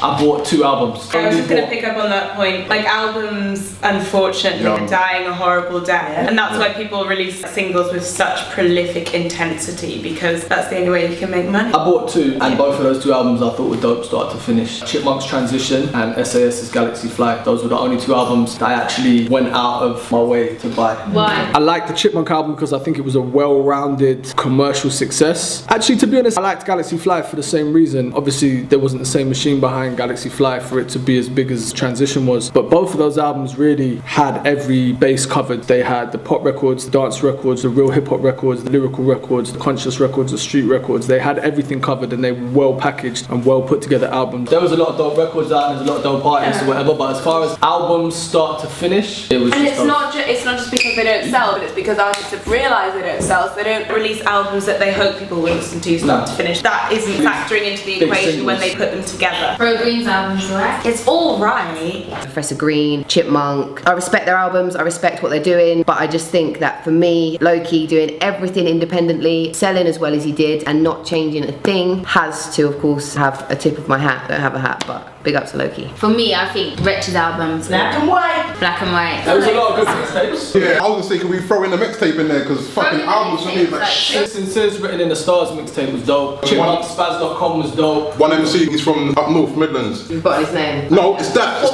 I bought 2 albums. I was just going to pick up on that point. Like, albums, unfortunately, are dying a horrible death. And that's why people release singles with such prolific intensity, because that's the only way you can make money. I bought 2, and both of those 2 albums I thought were dope start to finish. Chipmunk's Transition and SAS's Galaxy Flight. Those were the only 2 albums that I actually went out of my way to buy. Why? I liked the Chipmunk album because I think it was a well-rounded commercial success. Actually, to be honest, I liked Galaxy Flight for the same reason. Obviously, there wasn't the same machine behind Galaxy Flight for it to be as big as Transition was, but both of those albums really had every base covered. They had the pop records, the dance records, the real hip hop records, the lyrical records, the conscious records, the street records. They had everything covered, and they were well packaged and well put together albums. There was a lot of dope records out, and there's a lot of dope artists or whatever, but as far as albums start to finish, it was and just it's not just because they don't sell, but it's because artists have realised they don't sell, so they don't release albums that they hope people will listen to start to finish. That isn't factoring into the equation when they put them together. Bro Green's album's alright. It's alright. Professor Green, Chipmunk, I respect their albums, I respect what they're doing, but I just think that for me, LowKey doing everything independently, selling as well as he did, and not changing a thing, has to, of course, have a tip of my hat. I don't have a hat, but big up to LowKey. For me, I think Wretch's album's Black and white. Black and white. there was a lot of good mixtapes. Yeah, I was gonna say, can we throw in the mixtape in there? Because fucking albums for me is like shit. Since Written in the Stars mixtape was dope. Chipmunk's Spaz.com was dope. One MC, he's from up north, Midlands. You've got his name. No, it's Dapz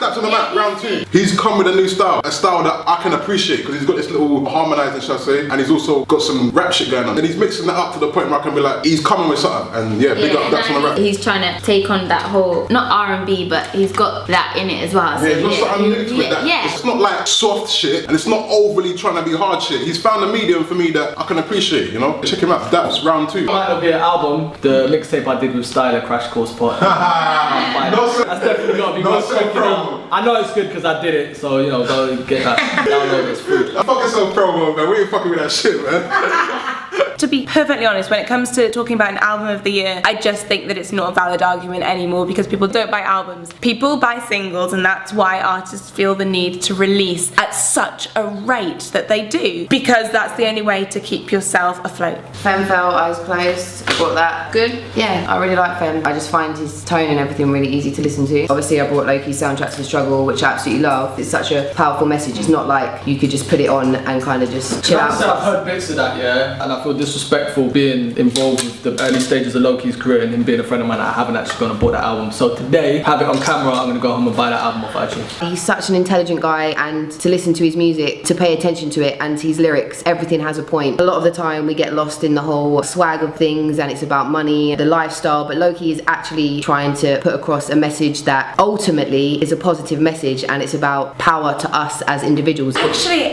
on the map, round 2. He's come with a new style, a style that I can appreciate because he's got this little harmonizing, shall I say, and he's also got some rap shit going on. And he's mixing that up to the point where I can be like, he's coming with something. And yeah, big up Dapz on the rap. He's trying to take on that whole, not R&B, but he's got that in it as well. So Yeah, he's got something new to it that yeah. it's not like soft shit and it's not overly trying to be hard shit. He's found a medium for me that I can appreciate, you know? Check him out, Dapz, round 2. Might not be an album. The mixtape I did with Styler, Crash Course Party. That's definitely gotta be worth checking out. I know it's good because I did it, so you know, go get that. Download it, it's free. I fucking so promo, man. We ain't fucking with that shit, man. To be perfectly honest, when it comes to talking about an album of the year, I just think that it's not a valid argument anymore because people don't buy albums. People buy singles, and that's why artists feel the need to release at such a rate that they do, because that's the only way to keep yourself afloat. Femfell, Eyes Closed, I bought that. Good? Yeah, I really like Fem. I just find his tone and everything really easy to listen to. Obviously, I bought LowKey's Soundtrack to the Struggle, which I absolutely love. It's such a powerful message. It's not like you could just put it on and kind of just chill out. I've heard bits of that, yeah, and I feel disrespectful being involved with the early stages of LowKey's career and him being a friend of mine. I haven't actually gone and bought that album. So today, have it on camera, I'm gonna go home and buy that album off iTunes. He's such an intelligent guy, and to listen to his music, to pay attention to it, and his lyrics, everything has a point. A lot of the time we get lost in the whole swag of things and it's about money, the lifestyle, but LowKey is actually trying to put across a message that ultimately is a positive message, and it's about power to us as individuals. Actually,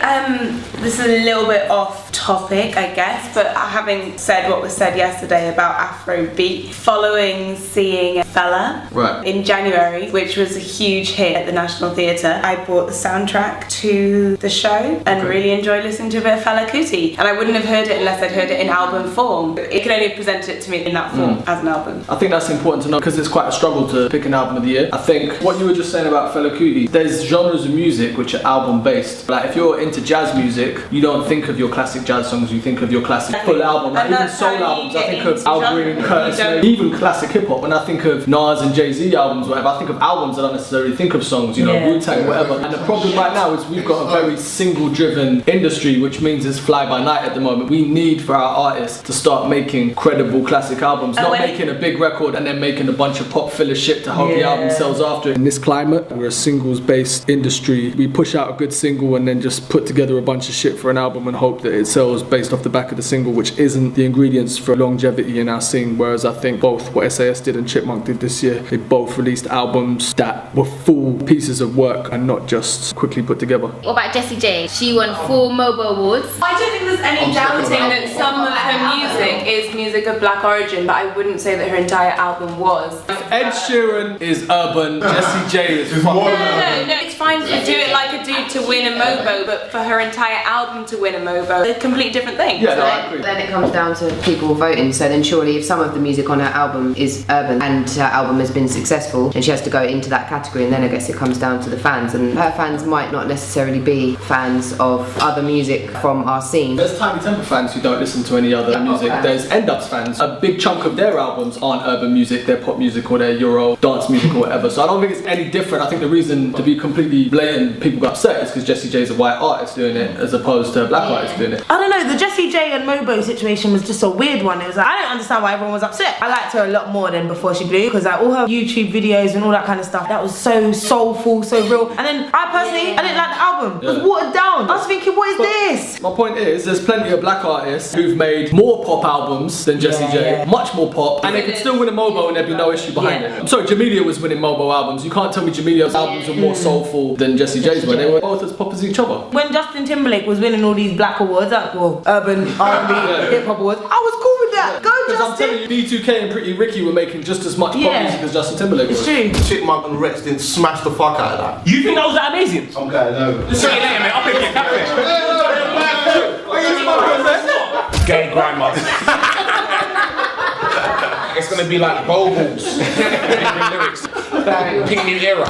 this is a little bit off topic, I guess, but having said what was said yesterday about Afrobeat, following seeing Fella in January, which was a huge hit at the National Theatre, I bought the soundtrack to the show and really enjoyed listening to a bit of Fela Kuti. And I wouldn't have heard it unless I'd heard it in album form. It can only present it to me in that form as an album. I think that's important to know because it's quite a struggle to pick an album of the year. I think what you were just saying about Fela Kuti, there's genres of music which are album based. Like if you're into jazz music, you don't think of your classic jazz songs, you think of your classic full album. Like even soul albums, I think of Al Green, Curtis Mayfield, even classic hip hop. When I think of Nas and Jay-Z albums, whatever, I think of albums. I don't necessarily think of songs, you know, Wu-Tang, whatever. And the problem right now is we've got a very single-driven industry, which means it's fly by night at the moment. We need for our artists to start making credible classic albums, not making a big record and then making a bunch of pop filler shit to hope the album sells after. In this climate, we're a singles-based industry. We push out a good single and then just put together a bunch of shit for an album and hope that it sells based off the back of the single, which isn't the ingredients for longevity in our scene. Whereas I think both what SAS did and Chipmunk did this year, they both released albums that were full pieces of work and not just quickly put together. What about Jessie J? She won 4 Mobo Awards. I don't think there's any doubting that some of her music is music of black origin, but I wouldn't say that her entire album was. Ed Sheeran is urban, Jessie J is fucking urban. No, it's fine to do it like a dude to win a Mobo, but for her entire album to win a Mobo, they're completely different things. Yeah, no, I agree. Then it comes down to people voting, so then surely if some of the music on her album is urban and her album has been successful, and she has to go into that category, and then I guess it comes down to the fans, and her fans might not necessarily be fans of other music from our scene. There's Tiny Temper fans who don't listen to any other music. There's Dapz fans. A big chunk of their albums aren't urban music, they're pop music or they're Euro dance music or whatever. So I don't think it's any different. I think the reason, to be completely blatant, people got upset is because Jessie J's a white artist doing it as opposed to a black artist doing it. I don't know, the Jessie J and Mobo situation was just a weird one. It was like, I don't understand why everyone was upset. I liked her a lot more than before she blew, because like all her YouTube videos and all that kind of stuff, that was so soulful, so real. And then I personally, I didn't like the album. It was watered down. I was thinking, what is this? My point is, there's plenty of black artists who've made more pop albums than Jessie J, much more pop, and they could still win a Mobo and there'd be no issue behind it. I'm sorry, Jamelia was winning Mobo albums. You can't tell me Jamelia's albums were more soulful than Jessie J's were. They were both as pop as each other. When Justin Timberlake was winning all these black awards, like, well, urban, R&B, hip hop awards, I was cool with that. Go Because I'm Justin. telling you, B2K and Pretty Ricky were making just as much pop music as Justin Timberlake was. It's true. Chipmunk and Rex didn't smash the fuck out of that. You think that was that amazing? I'm glad I know. See you later, mate. I'll pick your cafe. Gay grandma. It's gonna be like Bobos. Lyrics. Pink New Era.